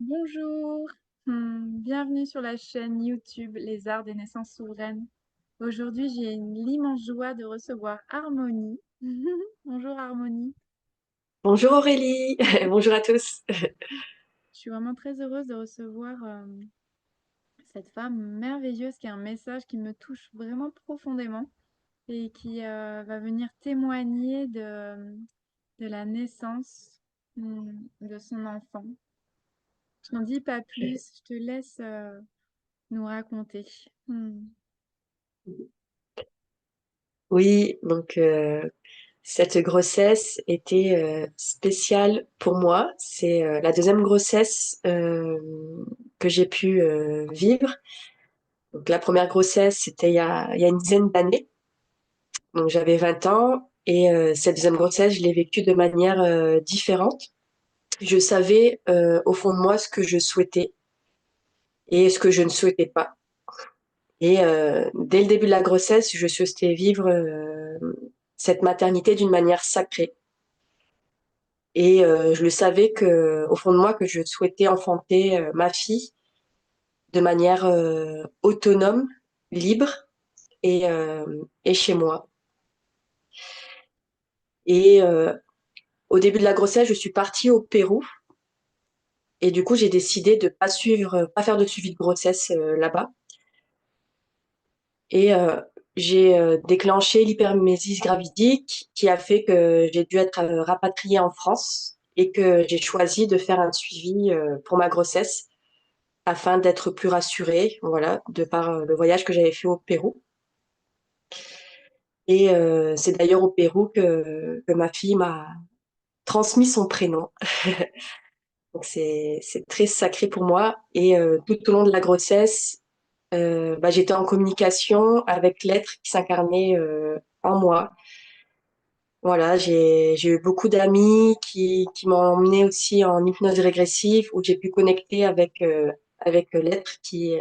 Bonjour, bienvenue sur la chaîne YouTube Les Arts des naissances souveraines. Aujourd'hui, j'ai l'immense joie de recevoir Harmonie. Bonjour Harmonie, Bonjour Aurélie, bonjour à tous. je suis vraiment très heureuse de recevoir cette femme merveilleuse qui a un message qui me touche vraiment profondément et qui va venir témoigner de la naissance de son enfant. Je n'en dis pas plus, je te laisse nous raconter. Oui, donc cette grossesse était spéciale pour moi. C'est la deuxième grossesse que j'ai pu vivre. Donc la première grossesse, c'était il y a une dizaine d'années. Donc j'avais 20 ans et cette deuxième grossesse, je l'ai vécue de manière différente. Je savais au fond de moi ce que je souhaitais et ce que je ne souhaitais pas. Et dès le début de la grossesse, je souhaitais vivre cette maternité d'une manière sacrée. Et je le savais que, au fond de moi, que je souhaitais enfanter ma fille de manière autonome, libre et chez moi. Et au début de la grossesse, je suis partie au Pérou. Et du coup, j'ai décidé de pas faire de suivi de grossesse là-bas. Et j'ai déclenché l'hypermésis gravidique qui a fait que j'ai dû être rapatriée en France et que j'ai choisi de faire un suivi pour ma grossesse afin d'être plus rassurée, voilà, de par le voyage que j'avais fait au Pérou. Et c'est d'ailleurs au Pérou que ma fille m'a transmis son prénom. Donc c'est très sacré pour moi. Et tout au long de la grossesse, j'étais en communication avec l'être qui s'incarnait en moi. Voilà, j'ai eu beaucoup d'amis qui m'ont emmené aussi en hypnose régressive où j'ai pu connecter avec l'être qui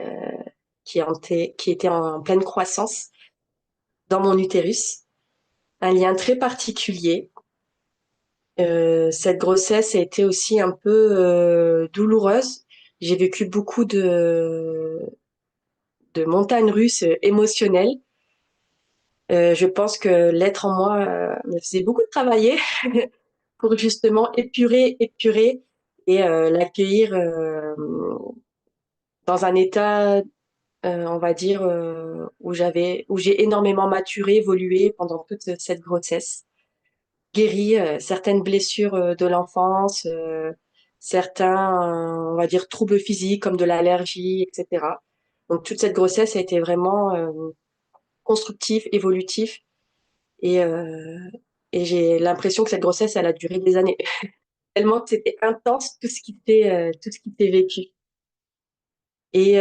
était en pleine croissance dans mon utérus. Un lien très particulier. Cette grossesse a été aussi un peu douloureuse. J'ai vécu beaucoup de montagnes russes émotionnelles. Je pense que l'être en moi me faisait beaucoup travailler pour justement épurer et l'accueillir dans un état, on va dire, où j'ai énormément maturé, évolué pendant toute cette grossesse, guéri certaines blessures de l'enfance, certains, on va dire, troubles physiques comme de l'allergie, etc. Donc toute cette grossesse a été vraiment constructive, évolutive, et, euh, et j'ai l'impression que cette grossesse, elle a duré des années. Tellement que c'était intense tout ce qui s'est vécu. Et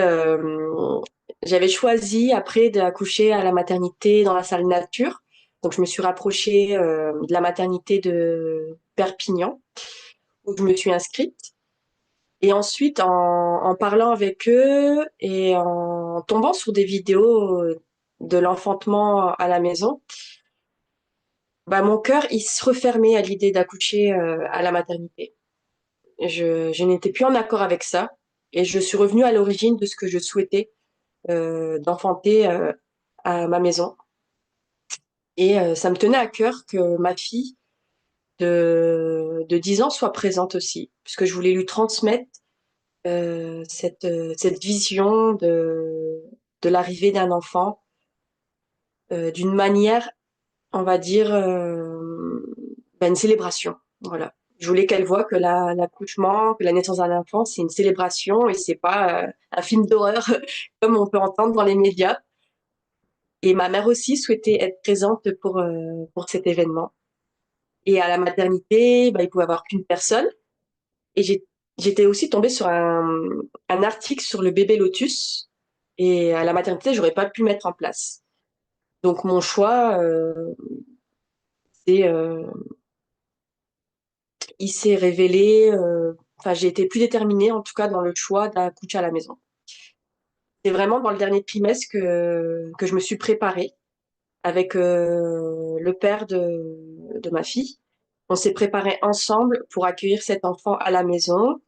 j'avais choisi après d'accoucher à la maternité dans la salle nature. Donc je me suis rapprochée de la maternité de Perpignan où je me suis inscrite. Et ensuite, en parlant avec eux et en tombant sur des vidéos de l'enfantement à la maison, mon cœur, il se refermait à l'idée d'accoucher à la maternité. Je n'étais plus en accord avec ça et je suis revenue à l'origine de ce que je souhaitais d'enfanter à ma maison. Et ça me tenait à cœur que ma fille de 10 ans soit présente aussi, puisque je voulais lui transmettre cette vision de l'arrivée d'un enfant d'une manière, on va dire, une célébration. Voilà. Je voulais qu'elle voie que l'accouchement, que la naissance d'un enfant, c'est une célébration et c'est pas un film d'horreur comme on peut entendre dans les médias. Et ma mère aussi souhaitait être présente pour cet événement. Et à la maternité, il pouvait y avoir qu'une personne. Et j'étais aussi tombée sur un article sur le bébé lotus. Et à la maternité, j'aurais pas pu mettre en place. Donc mon choix, c'est, il s'est révélé. Enfin, j'ai été plus déterminée, en tout cas, dans le choix d'accoucher à la maison. C'est vraiment dans le dernier trimestre que je me suis préparée avec le père de ma fille. On s'est préparé ensemble pour accueillir cet enfant à la maison.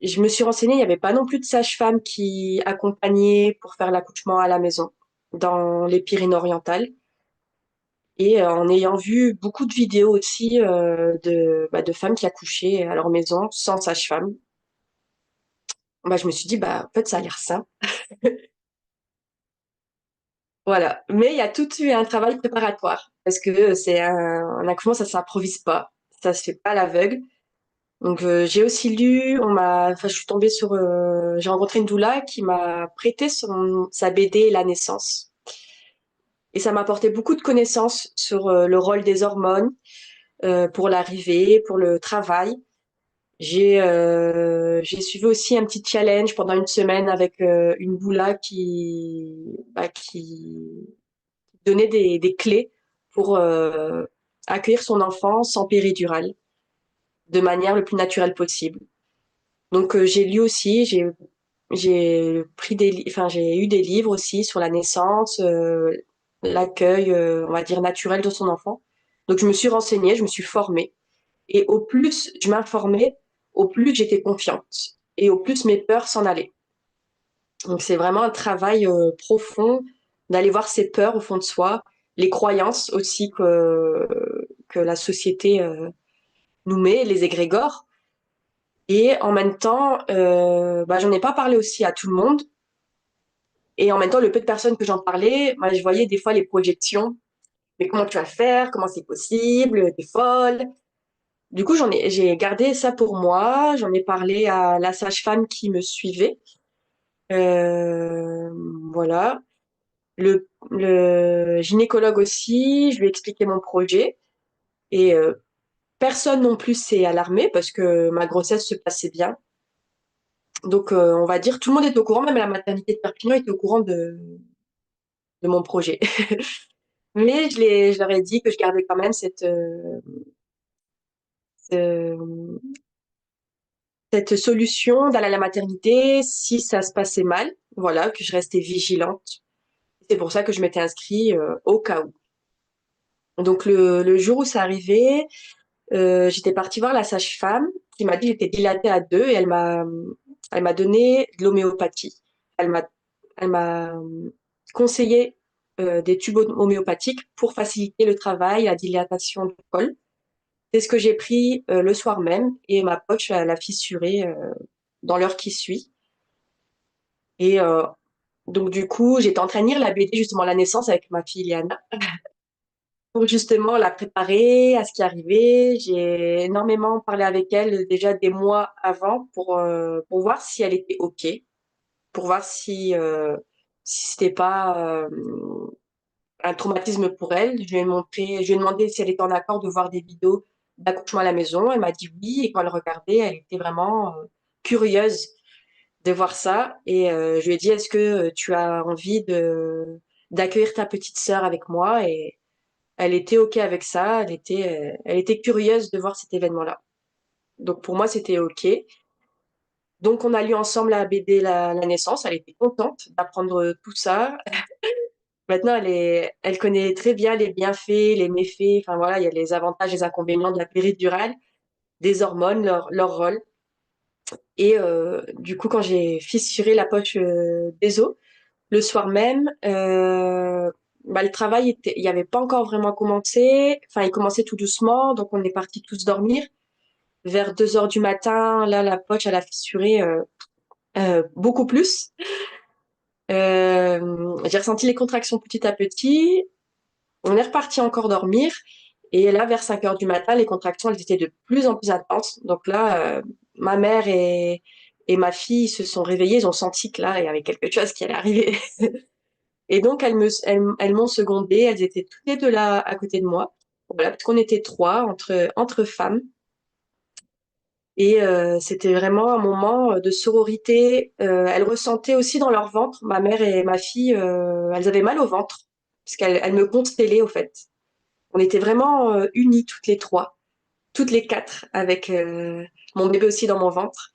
je me suis renseignée, il n'y avait pas non plus de sage-femme qui accompagnait pour faire l'accouchement à la maison dans les Pyrénées-Orientales. Et en ayant vu beaucoup de vidéos aussi de femmes qui accouchaient à leur maison sans sage-femme, bah, je me suis dit, bah, en fait, ça a l'air simple. Voilà. Mais il y a tout eu un travail préparatoire parce que c'est un accouchement, ça s'improvise pas. Ça se fait pas à l'aveugle. Donc, j'ai aussi lu, enfin, je suis tombée sur, j'ai rencontré une doula qui m'a prêté sa BD La naissance. Et ça m'a apporté beaucoup de connaissances sur le rôle des hormones pour l'arrivée, pour le travail. J'ai suivi aussi un petit challenge pendant une semaine avec une doula qui donnait des clés pour accueillir son enfant sans péridurale de manière le plus naturelle possible. Donc j'ai lu aussi, j'ai pris enfin j'ai eu des livres aussi sur la naissance, l'accueil, on va dire naturel de son enfant. Donc je me suis renseignée, je me suis formée. Et au plus je m'informais, au plus j'étais confiante et au plus mes peurs s'en allaient. Donc c'est vraiment un travail profond d'aller voir ses peurs au fond de soi, les croyances aussi que la société nous met, les égrégores. Et en même temps, bah, j'en ai pas parlé aussi à tout le monde. Et en même temps, le peu de personnes que j'en parlais, bah, je voyais des fois les projections. Mais comment tu vas faire? Comment c'est possible? T'es folle. Du coup, j'ai gardé ça pour moi. J'en ai parlé à la sage-femme qui me suivait. Euh, voilà. Le gynécologue aussi, je lui ai expliqué mon projet. Et personne non plus s'est alarmé parce que ma grossesse se passait bien. Donc, on va dire, tout le monde est au courant, même la maternité de Perpignan était au courant de mon projet. Mais je leur ai dit que je gardais quand même ce- cette solution d'aller à la maternité si ça se passait mal. Voilà, que je restais vigilante. C'est pour ça que je m'étais inscrite au cas où. Donc le jour où c'est arrivé, j'étais partie voir la sage-femme qui m'a dit que j'étais dilatée à 2 et elle m'a donné de l'homéopathie. Elle m'a elle m'a conseillé des tubes homéopathiques pour faciliter le travail, la dilatation du col. C'est ce que j'ai pris le soir même et ma poche elle a fissuré dans l'heure qui suit. Et donc du coup, j'étais en train de lire la BD justement La naissance avec ma fille Liana pour justement la préparer à ce qui arrivait. J'ai énormément parlé avec elle déjà des mois avant pour voir si elle était OK, pour voir si c'était pas un traumatisme pour elle. Je lui ai demandé si elle était en accord de voir des vidéos d'accouchement à la maison. Elle m'a dit oui et quand elle regardait, elle était vraiment curieuse de voir ça et je lui ai dit est-ce que tu as envie de d'accueillir ta petite sœur avec moi et elle était OK avec ça, elle était curieuse de voir cet événement-là. Donc pour moi, c'était OK. Donc on a lu ensemble la BD la naissance, elle était contente d'apprendre tout ça. Maintenant, elle connaît très bien les bienfaits, les méfaits, enfin voilà, il y a les avantages et les inconvénients de la péridurale, des hormones, leur rôle. Et du coup, quand j'ai fissuré la poche des os, le soir même, bah, le travail il n'y avait pas encore vraiment commencé. Enfin, il commençait tout doucement, donc on est partis tous dormir. Vers 2 heures du matin, là, la poche, elle a fissuré beaucoup plus. J'ai ressenti les contractions petit à petit. On est reparti encore dormir. Et là, vers 5 heures du matin, les contractions, elles étaient de plus en plus intenses. Donc là, ma mère et ma fille se sont réveillées. Ils ont senti que là, il y avait quelque chose qui allait arriver. Et donc, elles m'ont secondée. Elles étaient toutes les deux là à côté de moi. Voilà, parce qu'on était trois entre femmes. Et c'était vraiment un moment de sororité. Elles ressentaient aussi dans leur ventre, ma mère et ma fille, elles avaient mal au ventre, parce qu'elles me constellaient au fait. On était vraiment unies toutes les trois, toutes les quatre, avec mon bébé aussi dans mon ventre.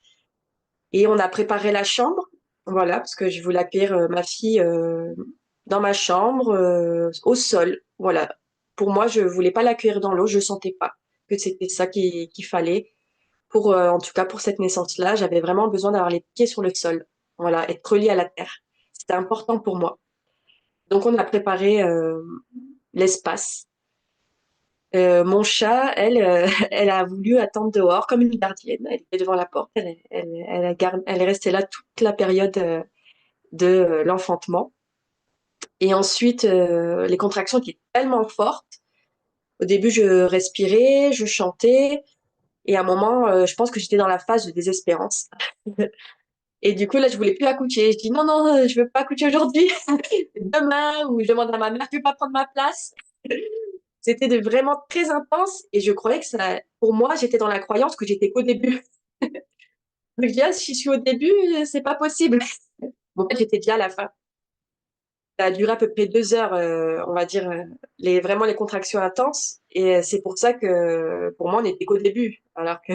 Et on a préparé la chambre, voilà, parce que je voulais accueillir ma fille dans ma chambre, au sol, voilà. Pour moi, je voulais pas l'accueillir dans l'eau, je sentais pas que c'était ça qu'il fallait. En tout cas pour cette naissance-là, j'avais vraiment besoin d'avoir les pieds sur le sol. Voilà, être reliée à la terre. C'était important pour moi. Donc on a préparé l'espace. Mon chat, elle, elle a voulu attendre dehors comme une gardienne. Elle était devant la porte. Elle est restée là toute la période de l'enfantement. Et ensuite, les contractions étaient tellement fortes. Au début, je respirais, je chantais. Et à un moment, je pense que j'étais dans la phase de désespérance. Et du coup, là, je voulais plus accoucher. Je dis non, non, je veux pas accoucher aujourd'hui. Demain, ou je demande à ma mère, tu veux pas prendre ma place? C'était vraiment très intense et je croyais que ça, pour moi, j'étais dans la croyance que j'étais qu'au début. Donc, je dis, ah, si je suis au début, c'est pas possible. Bon, en fait, j'étais déjà à la fin. Ça a duré à peu près 2 heures, on va dire, vraiment les contractions intenses. Et c'est pour ça que, pour moi, on n'était qu'au début. Alors que,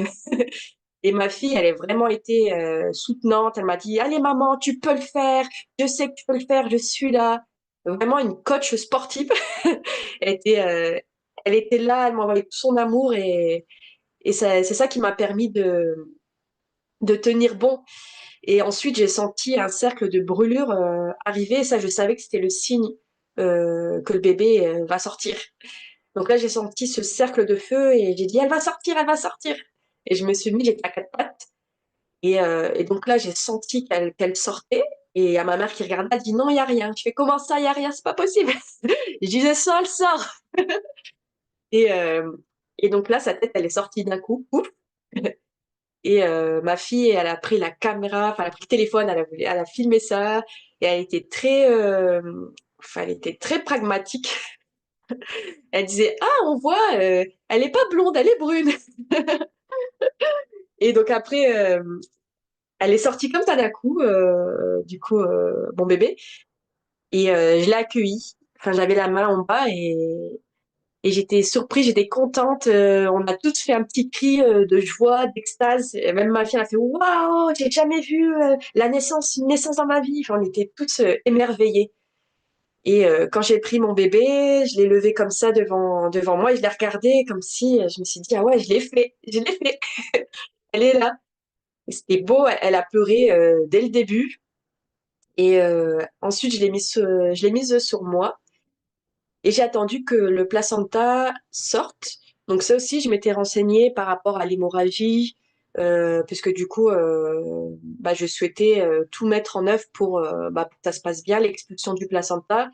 et ma fille, elle a vraiment été soutenante. Elle m'a dit, allez, maman, tu peux le faire. Je sais que tu peux le faire. Je suis là. Vraiment une coach sportive. Elle était, euh, elle était là. Elle m'envoyait tout son amour et c'est ça qui m'a permis de tenir bon. Et ensuite, j'ai senti un cercle de brûlure arriver. Et ça, je savais que c'était le signe que le bébé va sortir. Donc là, j'ai senti ce cercle de feu et j'ai dit, elle va sortir, elle va sortir. Et je me suis mis, j'étais à quatre pattes. Et donc là, j'ai senti qu'elle sortait. Et à ma mère qui regardait, elle dit, non, il n'y a rien. Je fais, comment ça, il n'y a rien, c'est pas possible. Je disais, sors, elle sort. Et, euh, et donc là, sa tête, elle est sortie d'un coup. Ouf. Et ma fille, elle a pris la caméra, enfin, elle a pris le téléphone, elle a filmé ça. Et elle était très pragmatique. Elle disait, ah, on voit, elle est pas blonde, elle est brune. Et donc après, elle est sortie comme ça d'un coup, mon bébé. Et je l'ai accueillie. Enfin, j'avais la main en bas et j'étais surprise, j'étais contente. On a tous fait un petit cri de joie, d'extase. Et même ma fille, elle a fait waouh, j'ai jamais vu une naissance dans ma vie. Enfin, on était tous émerveillés. Et quand j'ai pris mon bébé, je l'ai levé comme ça devant moi et je l'ai regardé comme si je me suis dit ah ouais, je l'ai fait. Elle est là. Et c'était beau. Elle a pleuré dès le début. Et ensuite, je l'ai mise sur moi. Et j'ai attendu que le placenta sorte. Donc ça aussi, je m'étais renseignée par rapport à l'hémorragie, puisque du coup, je souhaitais tout mettre en œuvre pour que ça se passe bien, l'expulsion du placenta.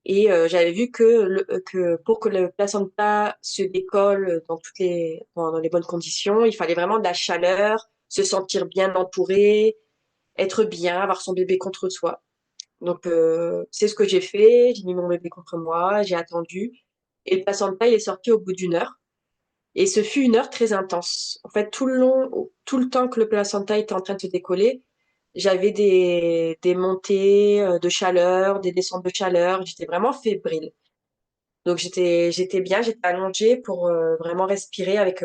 Et j'avais vu que pour que le placenta se décolle dans les bonnes conditions, il fallait vraiment de la chaleur, se sentir bien entouré, être bien, avoir son bébé contre soi. Donc, c'est ce que j'ai fait. J'ai mis mon bébé contre moi, j'ai attendu. Et le placenta, il est sorti au bout d'une heure. Et ce fut une heure très intense. En fait, tout le temps que le placenta était en train de se décoller, j'avais des montées de chaleur, des descentes de chaleur. J'étais vraiment fébrile. Donc, j'étais bien, j'étais allongée pour vraiment respirer avec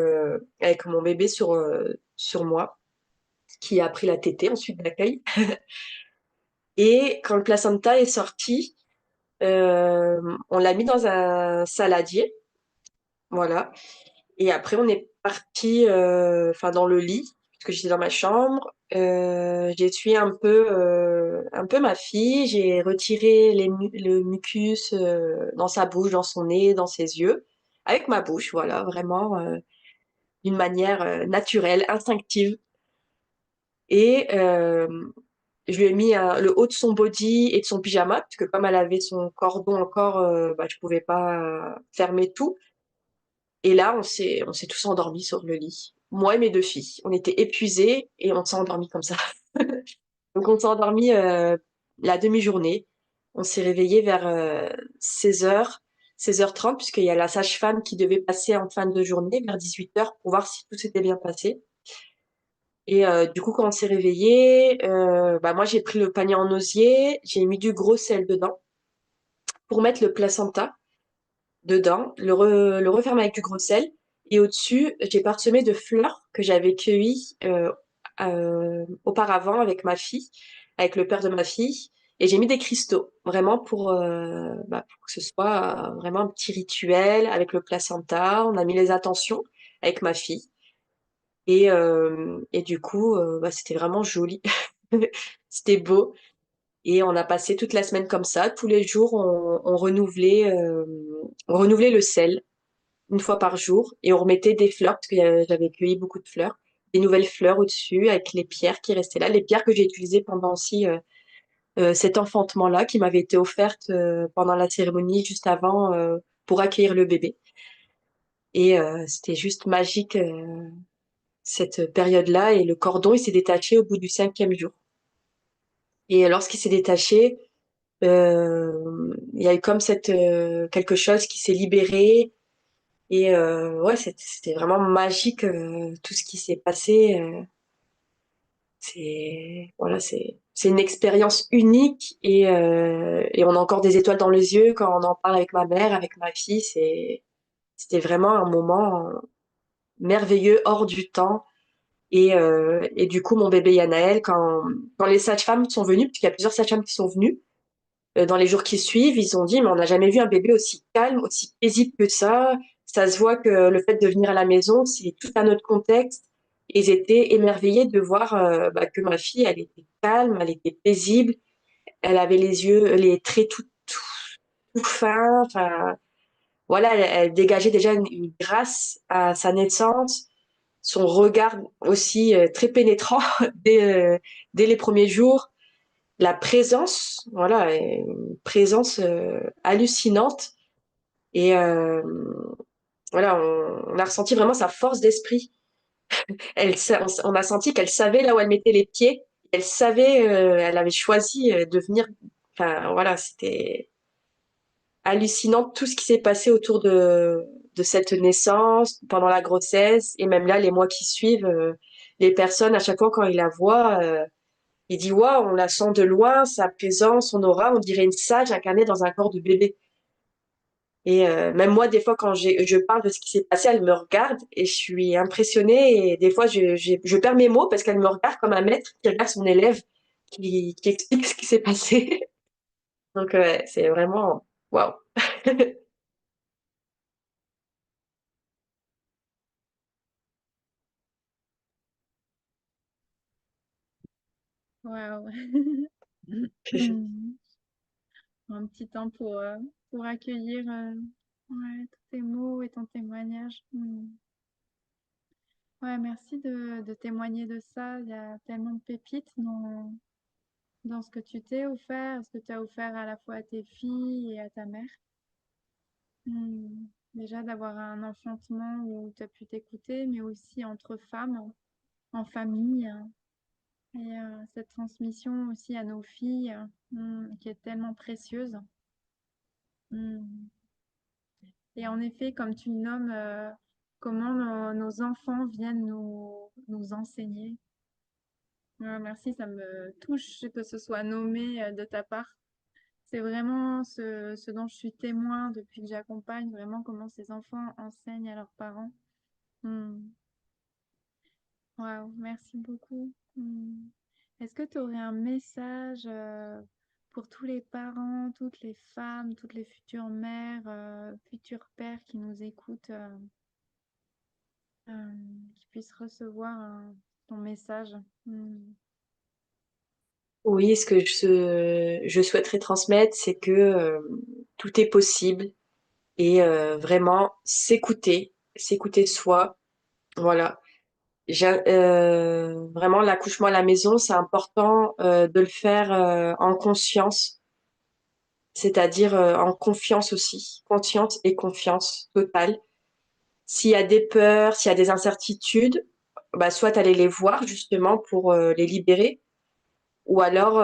mon bébé sur moi, qui a pris la tétée ensuite d'accueil. Et quand le placenta est sorti, on l'a mis dans un saladier, voilà. Et après, on est parti, enfin dans le lit, parce que j'étais dans ma chambre. J'ai essuyé un peu ma fille. J'ai retiré le mucus dans sa bouche, dans son nez, dans ses yeux, avec ma bouche, voilà, vraiment d'une manière naturelle, instinctive. Et je lui ai mis le haut de son body et de son pyjama, parce que comme elle avait son cordon encore, je pouvais pas fermer tout. Et là, on s'est tous endormis sur le lit. Moi et mes deux filles. On était épuisés et on s'est endormis comme ça. Donc on s'est endormis la demi-journée. On s'est réveillé vers 16h, 16h30, puisqu'il y a la sage-femme qui devait passer en fin de journée, vers 18h, pour voir si tout s'était bien passé. Et du coup, quand on s'est réveillé, moi j'ai pris le panier en osier, j'ai mis du gros sel dedans pour mettre le placenta dedans, le refermer avec du gros sel. Et au-dessus, j'ai parsemé de fleurs que j'avais cueillies auparavant avec ma fille, avec le père de ma fille. Et j'ai mis des cristaux, vraiment pour que ce soit vraiment un petit rituel avec le placenta. On a mis les attentions avec ma fille. Et du coup, bah, c'était vraiment joli. C'était beau. Et on a passé toute la semaine comme ça. Tous les jours, on renouvelait le sel une fois par jour et on remettait des fleurs parce que j'avais cueilli beaucoup de fleurs, des nouvelles fleurs au-dessus avec les pierres qui restaient là, les pierres que j'ai utilisées pendant aussi cet enfantement-là qui m'avait été offerte pendant la cérémonie juste avant pour accueillir le bébé. Et c'était juste magique cette période-là et le cordon il s'est détaché au bout du 5e jour. Et lorsqu'il s'est détaché, il y a eu comme cette quelque chose qui s'est libéré et ouais c'était vraiment magique tout ce qui s'est passé. C'est voilà c'est une expérience unique et on a encore des étoiles dans les yeux quand on en parle avec ma mère, avec ma fille. C'était vraiment un moment merveilleux hors du temps. Et du coup, mon bébé Yanaël, quand les sages-femmes sont venues, parce qu'il y a plusieurs sages-femmes qui sont venues, dans les jours qui suivent, ils ont dit, mais on n'a jamais vu un bébé aussi calme, aussi paisible que ça. Ça se voit que le fait de venir à la maison, c'est tout un autre contexte. Ils étaient émerveillés de voir bah, que ma fille, elle était calme, elle était paisible, elle avait les yeux, les traits tout fins. Enfin, voilà, elle dégageait déjà une grâce à sa naissance, son regard aussi très pénétrant dès les premiers jours. La présence, voilà, une présence hallucinante. Et voilà, on a ressenti vraiment sa force d'esprit. On a senti qu'elle savait là où elle mettait les pieds. Elle savait, elle avait choisi de venir. Enfin, voilà, c'était hallucinant tout ce qui s'est passé autour de cette naissance, pendant la grossesse, et même là, les mois qui suivent. Les personnes, à chaque fois, quand ils la voient, il dit, waouh, on la sent de loin, sa présence, son aura, on dirait une sage incarnée dans un corps de bébé. Et même moi, des fois, quand je parle de ce qui s'est passé, elle me regarde et je suis impressionnée. Et des fois, je perds mes mots parce qu'elle me regarde comme un maître qui regarde son élève, qui explique ce qui s'est passé. Donc, c'est vraiment waouh. Waouh. Un petit temps pour accueillir ouais, tous tes mots et ton témoignage. Ouais, merci de témoigner de ça. Il y a tellement de pépites dans ce que tu t'es offert, ce que tu as offert à la fois à tes filles et à ta mère. Déjà d'avoir un enfantement où tu as pu t'écouter, mais aussi entre femmes, en famille, et cette transmission aussi à nos filles, qui est tellement précieuse. Hmm. Et en effet, comme tu le nommes, comment nos enfants viennent nous enseigner. Merci, ça me touche que ce soit nommé de ta part. C'est vraiment ce dont je suis témoin depuis que j'accompagne, vraiment comment ces enfants enseignent à leurs parents. Hmm. Waouh, merci beaucoup. Est-ce que tu aurais un message pour tous les parents, toutes les femmes, toutes les futures mères, futurs pères qui nous écoutent, qui puissent recevoir ton message? Hmm. Oui, ce que je souhaiterais transmettre, c'est que tout est possible et vraiment s'écouter soi. Voilà. Vraiment, l'accouchement à la maison, c'est important de le faire en conscience, c'est-à-dire en confiance aussi, conscience et confiance totale. S'il y a des peurs, s'il y a des incertitudes, bah, soit aller les voir justement pour les libérer, ou alors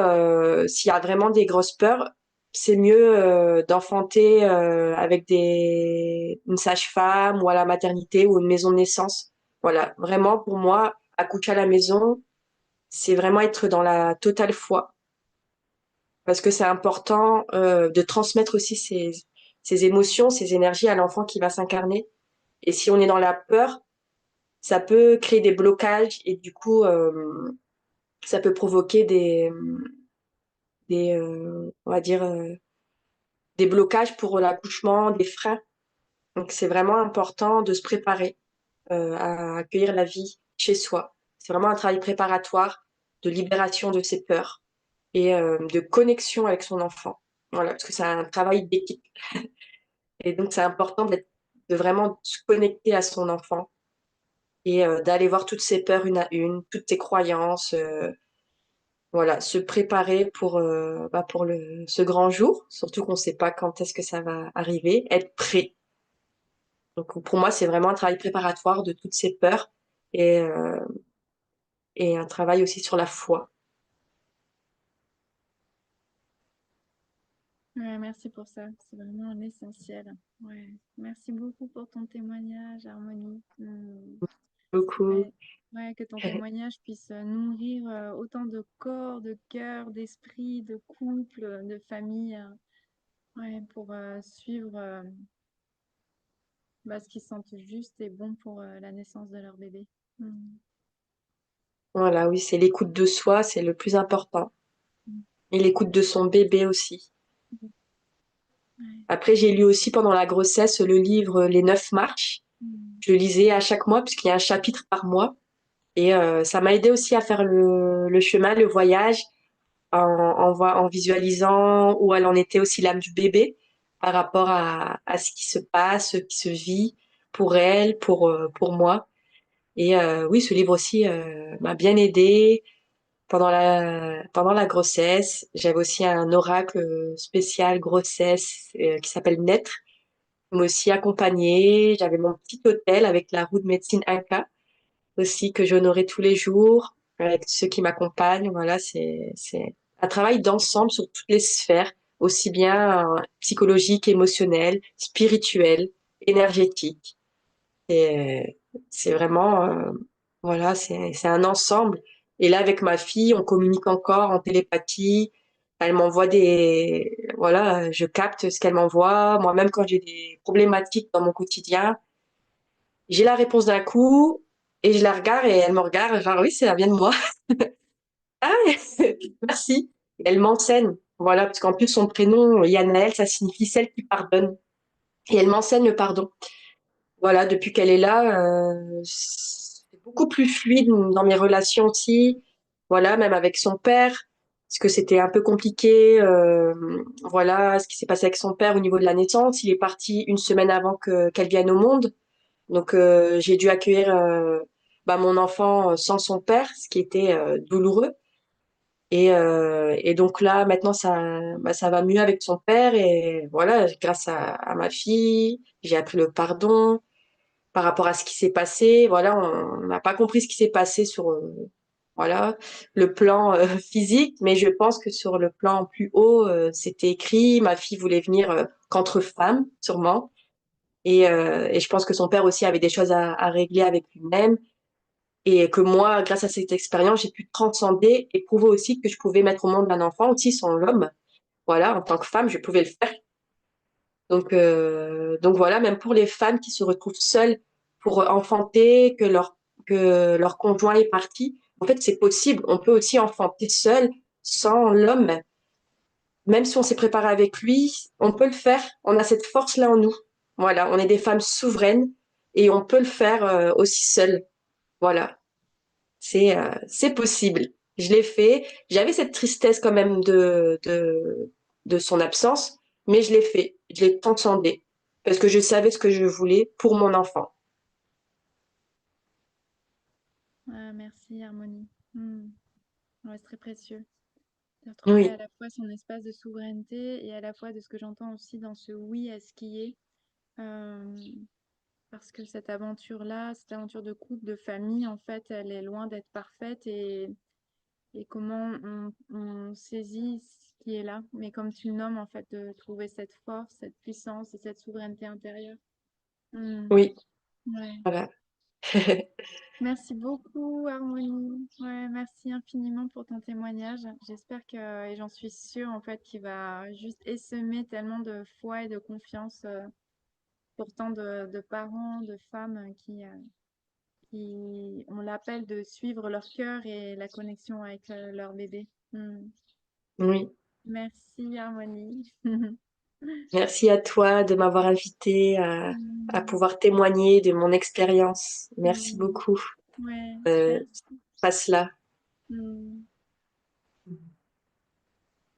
s'il y a vraiment des grosses peurs, c'est mieux d'enfanter avec une sage-femme ou à la maternité ou une maison de naissance. Voilà, vraiment pour moi, accoucher à la maison, c'est vraiment être dans la totale foi, parce que c'est important de transmettre aussi ces émotions, ces énergies à l'enfant qui va s'incarner. Et si on est dans la peur, ça peut créer des blocages et du coup, ça peut provoquer on va dire, des blocages pour l'accouchement, des freins. Donc c'est vraiment important de se préparer à accueillir la vie chez soi. C'est vraiment un travail préparatoire de libération de ses peurs et de connexion avec son enfant. Voilà, parce que c'est un travail d'équipe. Et donc, c'est important de vraiment se connecter à son enfant et d'aller voir toutes ses peurs une à une, toutes ses croyances, voilà, se préparer pour ce grand jour, surtout qu'on ne sait pas quand est-ce que ça va arriver, être prêt. Donc pour moi, c'est vraiment un travail préparatoire de toutes ces peurs et, euh, et un travail aussi sur la foi. Ouais, merci pour ça. C'est vraiment un essentiel. Ouais. Merci beaucoup pour ton témoignage, Harmonie. Beaucoup. Ouais. Ouais, que ton témoignage puisse nourrir autant de corps, de cœur, d'esprit, de couple, de famille, ouais, pour suivre ce qu'ils sentent juste et bon pour la naissance de leur bébé. Mm. Voilà, oui, c'est l'écoute de soi, c'est le plus important. Mm. Et l'écoute de son bébé aussi. Ouais. Après, j'ai lu aussi pendant la grossesse le livre Les 9 marches. Mm. Je le lisais à chaque mois puisqu'il y a un chapitre par mois. Et ça m'a aidé aussi à faire le chemin, le voyage, en visualisant où elle en était aussi l'âme du bébé par rapport à ce qui se passe, ce qui se vit pour elle, pour moi. Et oui, ce livre aussi m'a bien aidé pendant la grossesse. J'avais aussi un oracle spécial grossesse qui s'appelle Naître, qui m'a aussi accompagnée. J'avais mon petit hôtel avec la roue de médecine Inca aussi que j'honorais tous les jours avec ceux qui m'accompagnent. Voilà, c'est un travail d'ensemble sur toutes les sphères, aussi bien psychologique, émotionnel, spirituel, énergétique. Et c'est vraiment, voilà, c'est un ensemble. Et là, avec ma fille, on communique encore en télépathie. Elle m'envoie voilà, je capte ce qu'elle m'envoie. Moi-même, quand j'ai des problématiques dans mon quotidien, j'ai la réponse d'un coup et je la regarde et elle me regarde, genre oui, ça vient de moi. Ah, merci. Et elle m'enseigne, voilà, parce qu'en plus son prénom, Yanaël, ça signifie celle qui pardonne. Et elle m'enseigne le pardon. Voilà, depuis qu'elle est là, c'est beaucoup plus fluide dans mes relations aussi. Voilà, même avec son père, parce que c'était un peu compliqué. Voilà, ce qui s'est passé avec son père au niveau de la naissance. Il est parti une semaine avant qu'elle vienne au monde. Donc j'ai dû accueillir mon enfant sans son père, ce qui était douloureux. Et donc là, maintenant, ça va mieux avec son père. Et voilà, grâce à ma fille, j'ai appris le pardon par rapport à ce qui s'est passé. Voilà, on n'a pas compris ce qui s'est passé sur voilà, le plan physique, mais je pense que sur le plan plus haut, c'était écrit. Ma fille voulait venir qu'entre femmes, sûrement. Et je pense que son père aussi avait des choses à régler avec lui-même. Et que moi, grâce à cette expérience, j'ai pu transcender et prouver aussi que je pouvais mettre au monde un enfant aussi sans l'homme. Voilà, en tant que femme, je pouvais le faire. Donc voilà, même pour les femmes qui se retrouvent seules pour enfanter, que leur conjoint est parti, en fait, c'est possible. On peut aussi enfanter seul, sans l'homme. Même si on s'est préparé avec lui, on peut le faire. On a cette force-là en nous. Voilà, on est des femmes souveraines et on peut le faire aussi seul. Voilà. C'est possible. Je l'ai fait. J'avais cette tristesse quand même de son absence, mais je l'ai fait. Je l'ai transcendé parce que je savais ce que je voulais pour mon enfant. Ah, merci, Harmonie. Mm. Ouais, c'est très précieux de retrouver à Oui, la fois son espace de souveraineté et à la fois de ce que j'entends aussi dans ce oui à ce qui est. Euh, Parce que cette aventure-là, cette aventure de couple, de famille, en fait, elle est loin d'être parfaite et comment on saisit ce qui est là. Mais comme tu le nommes, en fait, de trouver cette force, cette puissance et cette souveraineté intérieure. Hmm. oui, Ouais. voilà. Merci beaucoup, Harmonie. Ouais, merci infiniment pour ton témoignage. J'espère que, et j'en suis sûre, en fait, qu'il va juste essaimer tellement de foi et de confiance pour tant de parents, de femmes qui ont l'appel de suivre leur cœur et la connexion avec leur bébé. Hmm. Oui. Merci, Harmonie. Merci à toi de m'avoir invité à Hmm. pouvoir témoigner de mon expérience. Merci Hmm. beaucoup. Ouais, euh, merci. phase-là. Mm.